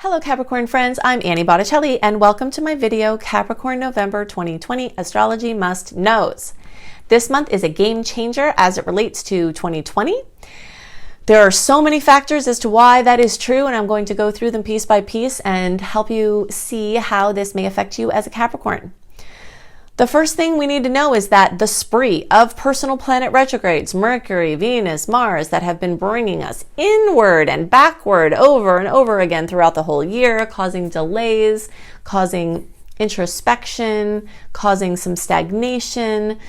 Hello Capricorn friends, I'm Annie Botticelli and welcome to my video Capricorn November 2020 Astrology Must Knows. This month is a game changer as it relates to 2020. There are so many factors as to why that is true, and I'm going to go through them piece by piece and help you see how this may affect you as a Capricorn. The first thing we need to know is that the spree of personal planet retrogrades, Mercury, Venus, Mars, that have been bringing us inward and backward over and over again throughout the whole year, causing delays, causing introspection, causing some stagnation.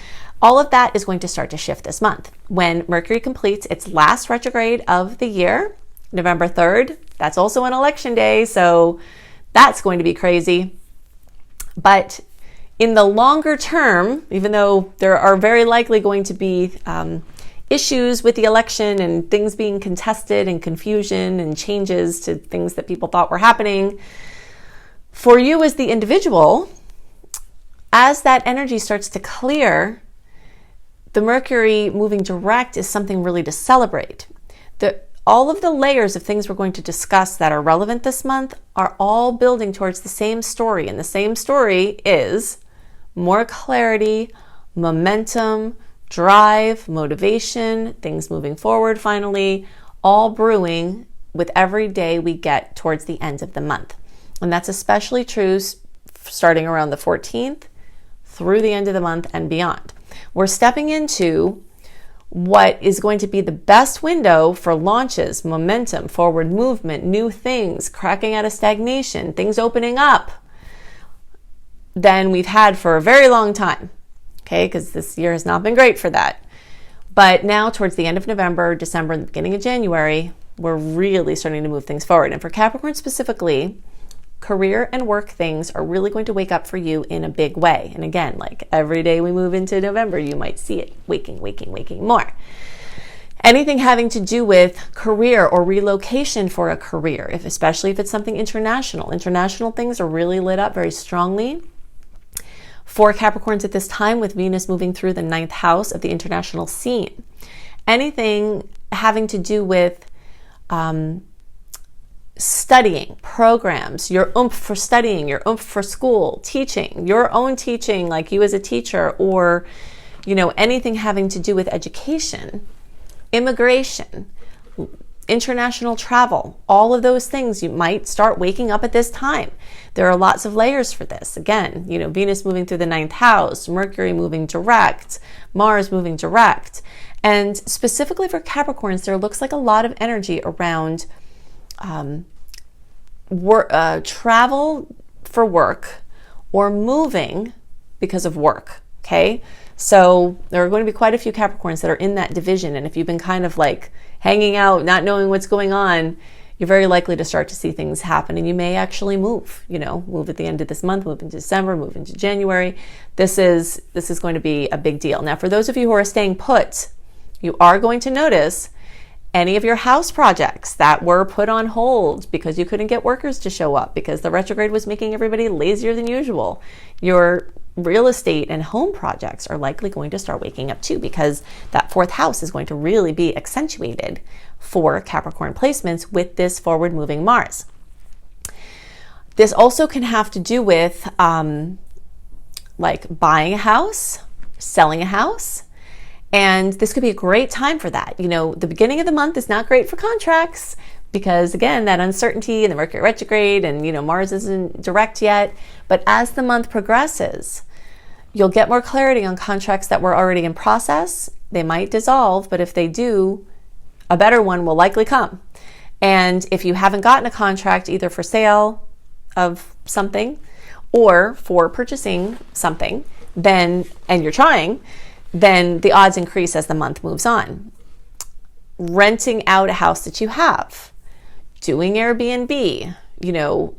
All of that is going to start to shift this month. When Mercury completes its last retrograde of the year, November 3rd, that's also an election day, so that's going to be crazy. But in the longer term, even though there are very likely going to be issues with the election and things being contested and confusion and changes to things that people thought were happening, for you as the individual, as that energy starts to clear, the Mercury moving direct is something really to celebrate. All of the layers of things we're going to discuss that are relevant this month are all building towards the same story, and the same story is more clarity, momentum, drive, motivation, things moving forward finally, all brewing with every day we get towards the end of the month. And that's especially true starting around the 14th through the end of the month and beyond. We're stepping into what is going to be the best window for launches, momentum, forward movement, new things, cracking out of stagnation, things opening up, than we've had for a very long time, okay? Because this year has not been great for that. But now towards the end of November, December, and the beginning of January, we're really starting to move things forward. And for Capricorn specifically, career and work things are really going to wake up for you in a big way. And again, like every day we move into November, you might see it waking more. Anything having to do with career or relocation for a career, especially if it's something international. International things are really lit up very strongly for Capricorns at this time, with Venus moving through the 9th house of the international scene. Anything having to do with studying, programs, your oomph for studying, your oomph for school, teaching, your own teaching, like you as a teacher, or anything having to do with education, immigration, international travel, all of those things you might start waking up at this time. There are lots of layers for this. Again, Venus moving through the 9th house, Mercury moving direct, Mars moving direct. And specifically for Capricorns, there looks like a lot of energy around travel for work or moving because of work, okay? So there are going to be quite a few Capricorns that are in that division. And if you've been kind of like hanging out, not knowing what's going on, you're very likely to start to see things happen. And you may actually move at the end of this month, move into December, move into January. This is going to be a big deal. Now, for those of you who are staying put, you are going to notice any of your house projects that were put on hold because you couldn't get workers to show up because the retrograde was making everybody lazier than usual. Your real estate and home projects are likely going to start waking up too, because that 4th house is going to really be accentuated for Capricorn placements with this forward moving Mars. This also can have to do with like buying a house, selling a house. And this could be a great time for that. The beginning of the month is not great for contracts because, again, that uncertainty and the Mercury retrograde and, Mars isn't direct yet. But as the month progresses, you'll get more clarity on contracts that were already in process. They might dissolve, but if they do, a better one will likely come. And if you haven't gotten a contract either for sale of something or for purchasing something, and you're trying, then the odds increase as the month moves on. Renting out a house that you have, doing Airbnb,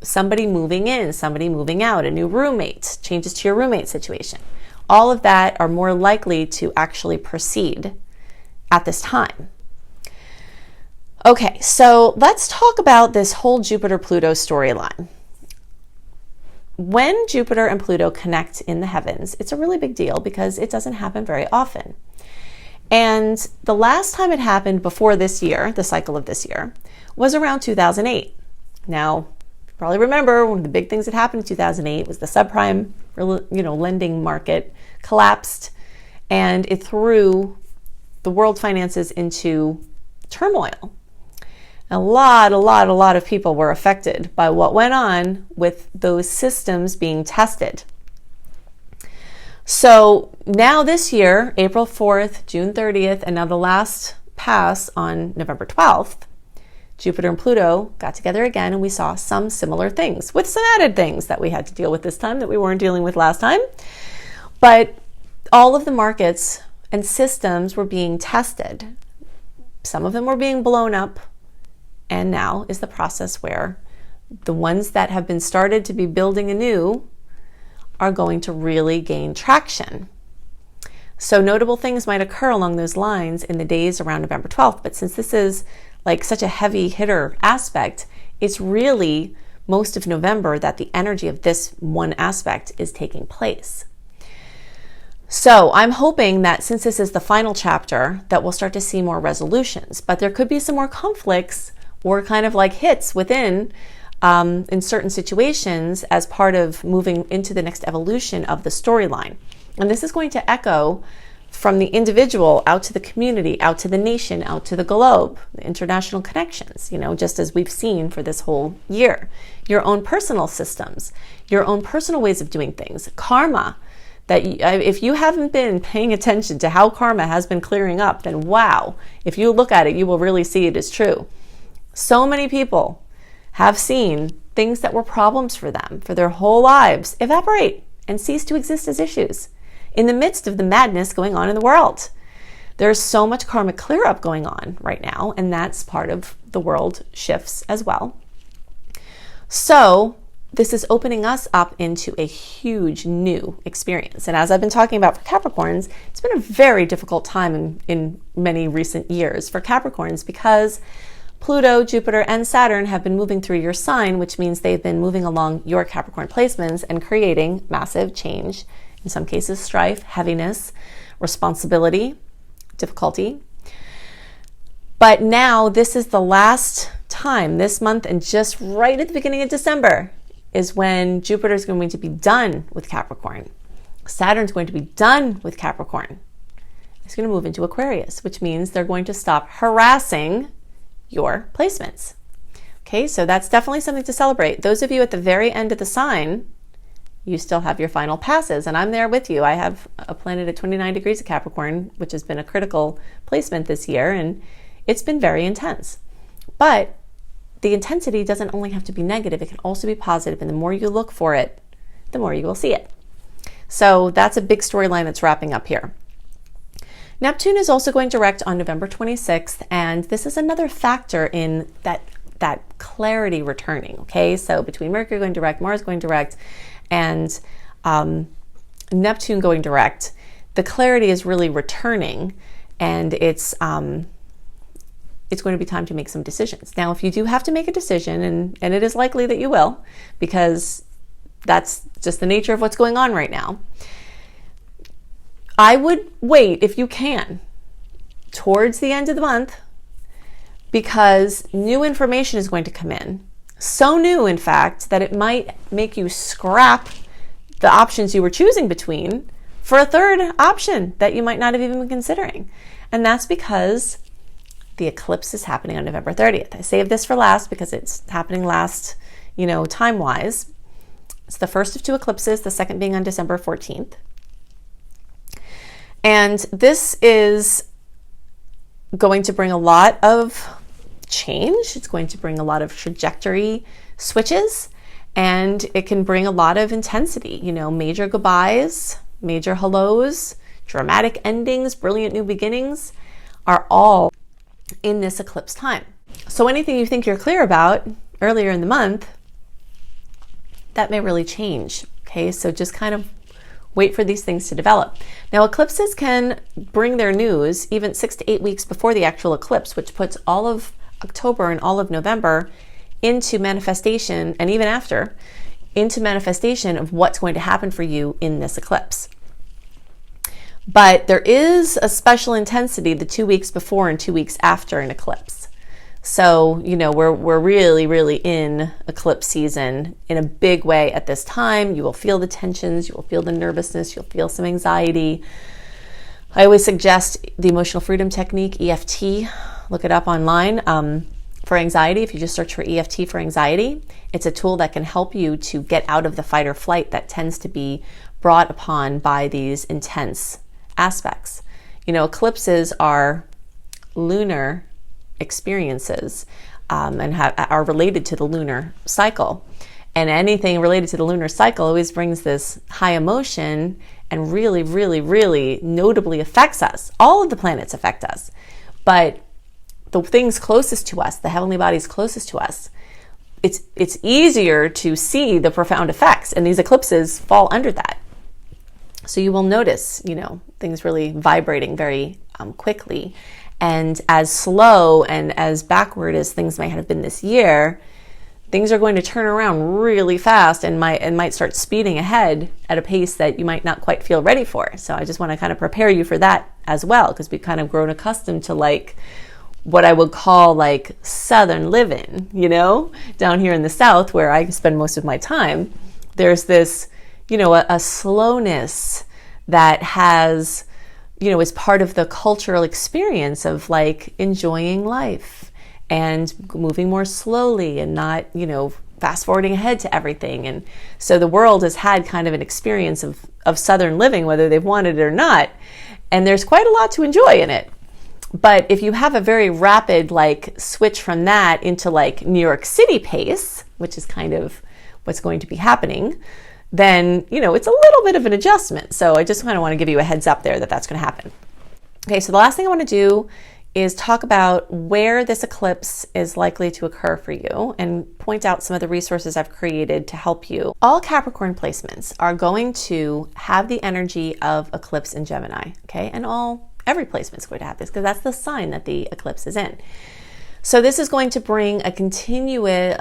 somebody moving in, somebody moving out, a new roommate, changes to your roommate situation. All of that are more likely to actually proceed at this time. Okay, so let's talk about this whole Jupiter-Pluto storyline. When Jupiter and Pluto connect in the heavens, it's a really big deal because it doesn't happen very often. And the last time it happened before this year, the cycle of this year, was around 2008. Now, Probably remember one of the big things that happened in 2008 was the subprime, lending market collapsed, and it threw the world finances into turmoil. A lot of people were affected by what went on with those systems being tested. So now this year, April 4th, June 30th, and now the last pass on November 12th, Jupiter and Pluto got together again, and we saw some similar things with some added things that we had to deal with this time that we weren't dealing with last time. But all of the markets and systems were being tested. Some of them were being blown up, and now is the process where the ones that have been started to be building anew are going to really gain traction. So notable things might occur along those lines in the days around November 12th, but since this is like such a heavy hitter aspect, it's really most of November that the energy of this one aspect is taking place. So I'm hoping that since this is the final chapter, that we'll start to see more resolutions, but there could be some more conflicts or kind of like hits within in certain situations as part of moving into the next evolution of the storyline. And this is going to echo from the individual out to the community, out to the nation, out to the globe, the international connections, just as we've seen for this whole year. Your own personal systems, your own personal ways of doing things, karma. That if you haven't been paying attention to how karma has been clearing up, then wow, if you look at it, you will really see it is true. So many people have seen things that were problems for them for their whole lives evaporate and cease to exist as issues in the midst of the madness going on in the world. There's so much karmic clear up going on right now, and that's part of the world shifts as well. So this is opening us up into a huge new experience. And as I've been talking about for Capricorns, it's been a very difficult time in many recent years for Capricorns because Pluto, Jupiter, and Saturn have been moving through your sign, which means they've been moving along your Capricorn placements and creating massive change, in some cases strife, heaviness, responsibility, difficulty. But now this is the last time this month, and just right at the beginning of December is when Jupiter is going to be done with Capricorn. Saturn's going to be done with Capricorn. It's going to move into Aquarius, which means they're going to stop harassing your placements. Okay, so that's definitely something to celebrate. Those of you at the very end of the sign, you still have your final passes, and I'm there with you. I have a planet at 29 degrees of Capricorn, which has been a critical placement this year, and it's been very intense. But the intensity doesn't only have to be negative, it can also be positive, and the more you look for it, the more you will see it. So that's a big storyline that's wrapping up here. Neptune is also going direct on November 26th, and this is another factor in that clarity returning, okay? So between Mercury going direct, Mars going direct, and Neptune going direct, the clarity is really returning, and it's going to be time to make some decisions. Now, if you do have to make a decision, and it is likely that you will, because that's just the nature of what's going on right now, I would wait, if you can, towards the end of the month, because new information is going to come in. So new, in fact, that it might make you scrap the options you were choosing between for a third option that you might not have even been considering. And that's because the eclipse is happening on November 30th. I saved this for last because it's happening last, time-wise. It's the first of two eclipses, the second being on December 14th. And this is going to bring a lot of change. It's going to bring a lot of trajectory switches, and it can bring a lot of intensity, major goodbyes, major hellos, dramatic endings, brilliant new beginnings are all in this eclipse time. So anything you think you're clear about earlier in the month, that may really change. Okay, so just kind of wait for these things to develop. Now, eclipses can bring their news even 6 to 8 weeks before the actual eclipse, which puts all of October and all of November into manifestation, and even after, into manifestation of what's going to happen for you in this eclipse. But there is a special intensity the 2 weeks before and 2 weeks after an eclipse. So, you know, we're really, really in eclipse season in a big way at this time. You will feel the tensions, you will feel the nervousness, you'll feel some anxiety. I always suggest the emotional freedom technique, EFT. Look it up online. For anxiety, if you just search for EFT for anxiety, it's a tool that can help you to get out of the fight or flight that tends to be brought upon by these intense aspects. You know, eclipses are lunar experiences and are related to the lunar cycle. And anything related to the lunar cycle always brings this high emotion and really, really, really notably affects us. All of the planets affect us. But the things closest to us, the heavenly bodies closest to us, it's easier to see the profound effects. And these eclipses fall under that. So you will notice, you know, things really vibrating very quickly. And as slow and as backward as things might have been this year, things are going to turn around really fast and might start speeding ahead at a pace that you might not quite feel ready for. So I just want to kind of prepare you for that as well, because we've kind of grown accustomed to like what I would call like Southern living, you know, down here in the South where I spend most of my time. There's this, you know, a slowness that has, you know, is part of the cultural experience of like enjoying life and moving more slowly and not, you know, fast forwarding ahead to everything. And so the world has had kind of an experience of Southern living, whether they've wanted it or not. And there's quite a lot to enjoy in it. But if you have a very rapid like switch from that into like New York City pace, which is kind of what's going to be happening, then, you know, it's a little bit of an adjustment. So I just kind of want to give you a heads up there that that's going to happen. Okay, so the last thing I want to do is talk about where this eclipse is likely to occur for you and point out some of the resources I've created to help you. All Capricorn placements are going to have the energy of eclipse in Gemini, okay? And every placement is going to have this because that's the sign that the eclipse is in. So this is going to bring a continuation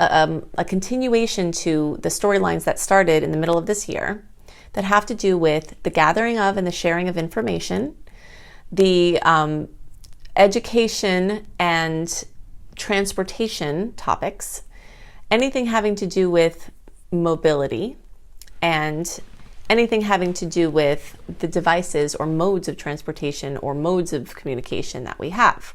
to the storylines that started in the middle of this year that have to do with the gathering of and the sharing of information, the education and transportation topics, anything having to do with mobility, and anything having to do with the devices or modes of transportation or modes of communication that we have.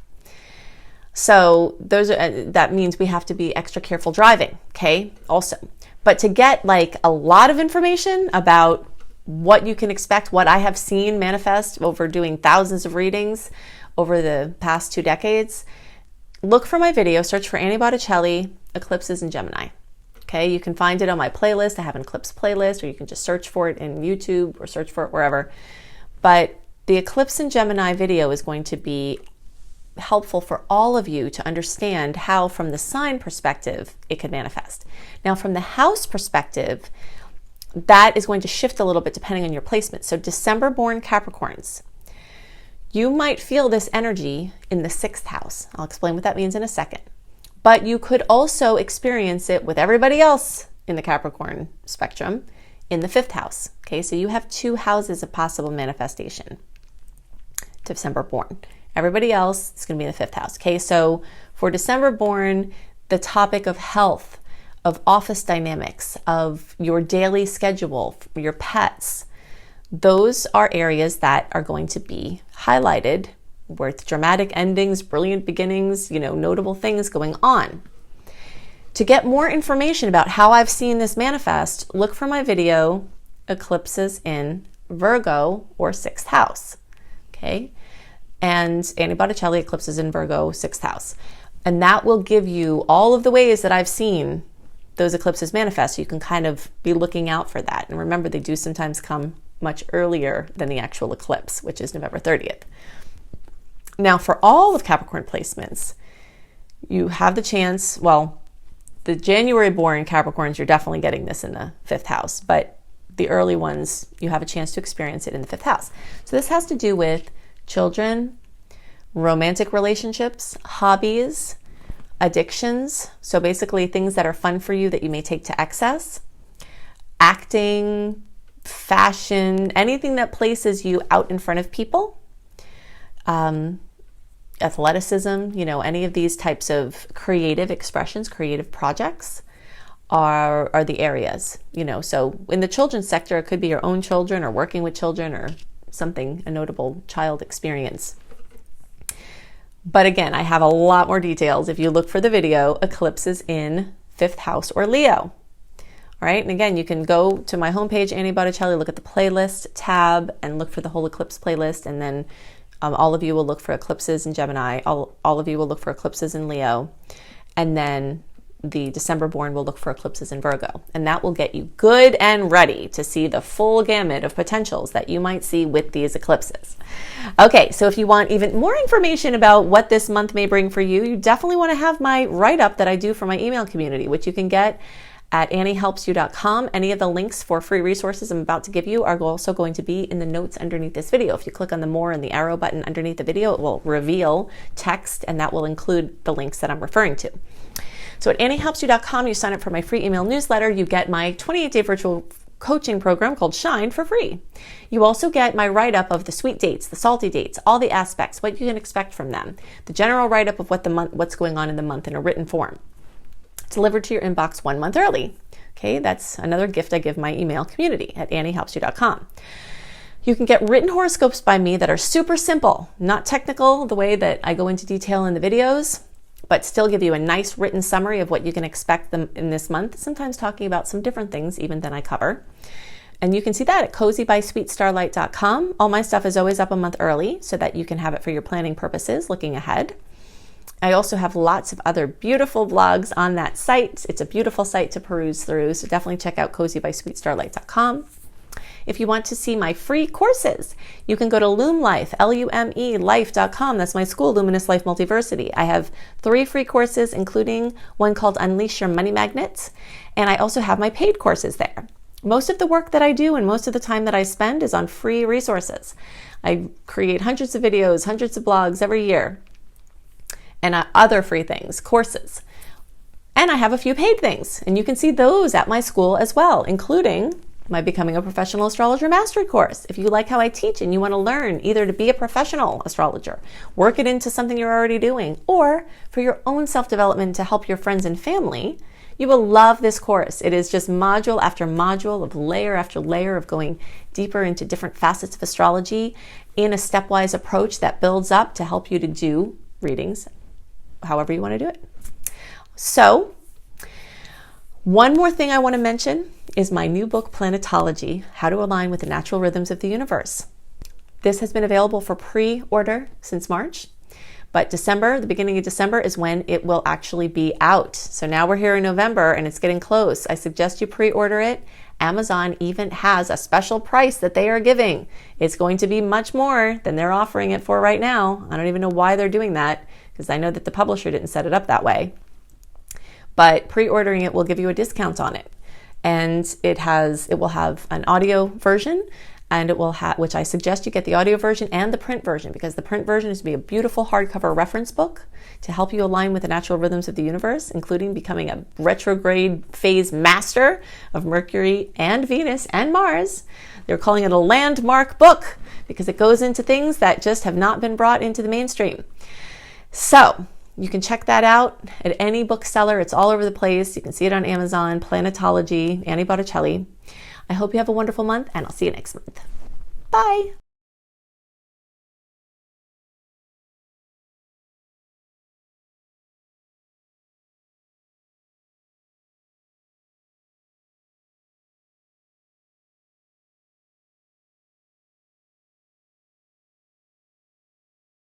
So that means we have to be extra careful driving, okay, also. But to get like a lot of information about what you can expect, what I have seen manifest over doing thousands of readings over the past 2 decades, look for my video, search for Annie Botticelli, Eclipses in Gemini. Okay, you can find it on my playlist. I have an eclipse playlist, or you can just search for it in YouTube or search for it wherever. But the Eclipse in Gemini video is going to be helpful for all of you to understand how, from the sign perspective, it could manifest. Now, from the house perspective, that is going to shift a little bit depending on your placement. So December-born Capricorns, you might feel this energy in the 6th house. I'll explain what that means in a second. But you could also experience it with everybody else in the Capricorn spectrum in the 5th house. Okay, so you have 2 houses of possible manifestation. December born. Everybody else is going to be in the 5th house. Okay, so for December born, the topic of health, of office dynamics, of your daily schedule, your pets, those are areas that are going to be highlighted with dramatic endings, brilliant beginnings, you know, notable things going on. To get more information about how I've seen this manifest, look for my video, Eclipses in Virgo or 6th house. Okay, and Annie Botticelli, Eclipses in Virgo, 6th house. And that will give you all of the ways that I've seen those eclipses manifest. So you can kind of be looking out for that. And remember, they do sometimes come much earlier than the actual eclipse, which is November 30th. Now, for all of Capricorn placements, you have the chance, well, the January-born Capricorns, you're definitely getting this in the 5th house, but the early ones, you have a chance to experience it in the 5th house. So this has to do with children, romantic relationships, hobbies, addictions. So basically things that are fun for you that you may take to excess, acting, fashion, anything that places you out in front of people. athleticism, you know, any of these types of creative expressions, creative projects are the areas, you know. So in the children's sector, it could be your own children or working with children or something, a notable child experience. But again, I have a lot more details. If you look for the video, eclipses in 5th house or Leo. All right, and again, you can go to my homepage, Annie Botticelli, look at the playlist tab and look for the whole eclipse playlist. And then all of you will look for eclipses in Gemini. All of you will look for eclipses in Leo. And then the December born will look for eclipses in Virgo. And that will get you good and ready to see the full gamut of potentials that you might see with these eclipses. Okay, so if you want even more information about what this month may bring for you, you definitely want to have my write-up that I do for my email community, which you can get at anniehelpsyou.com. Any of the links for free resources I'm about to give you are also going to be in the notes underneath this video. If you click on the more and the arrow button underneath the video, it will reveal text, and that will include the links that I'm referring to. So at anniehelpsyou.com, you sign up for my free email newsletter. You get my 28-day virtual coaching program called Shine for free. You also get my write-up of the sweet dates, the salty dates, all the aspects, what you can expect from them, the general write-up of what's going on in the month in a written form, delivered to your inbox 1 month early. Okay, that's another gift I give my email community at anniehelpsyou.com. You can get written horoscopes by me that are super simple, not technical the way that I go into detail in the videos, but still give you a nice written summary of what you can expect them in this month, sometimes talking about some different things even than I cover. And you can see that at cozybysweetstarlight.com. All my stuff is always up a month early so that you can have it for your planning purposes, looking ahead. I also have lots of other beautiful vlogs on that site. It's a beautiful site to peruse through, so definitely check out cozybysweetstarlight.com. If you want to see my free courses, you can go to LUMLife, L-U-M-E, life.com. That's my school, Luminous Life Multiversity. I have 3 free courses, including one called Unleash Your Money Magnet, and I also have my paid courses there. Most of the work that I do and most of the time that I spend is on free resources. I create hundreds of videos, hundreds of blogs every year, and other free things, courses. And I have a few paid things, and you can see those at my school as well, including my Becoming a Professional Astrologer Mastery course. If you like how I teach and you want to learn either to be a professional astrologer, work it into something you're already doing, or for your own self-development to help your friends and family, you will love this course. It is just module after module of layer after layer of going deeper into different facets of astrology in a stepwise approach that builds up to help you to do readings however you want to do it. So, one more thing I want to mention is my new book, Planetology, How to Align with the Natural Rhythms of the Universe. This has been available for pre-order since March, but December, the beginning of December, is when it will actually be out. So now we're here in November and it's getting close. I suggest you pre-order it. Amazon even has a special price that they are giving. It's going to be much more than they're offering it for right now. I don't even know why they're doing that, because I know that the publisher didn't set it up that way. But pre-ordering it will give you a discount on it. And it will have an audio version, and it will have, which I suggest you get the audio version and the print version, because the print version is to be a beautiful hardcover reference book to help you align with the natural rhythms of the universe, including becoming a retrograde phase master of Mercury and Venus and Mars. They're calling it a landmark book because it goes into things that just have not been brought into the mainstream. So you can check that out at any bookseller. It's all over the place. You can see it on Amazon, Planetology, Annie Botticelli. I hope you have a wonderful month, and I'll see you next month. Bye.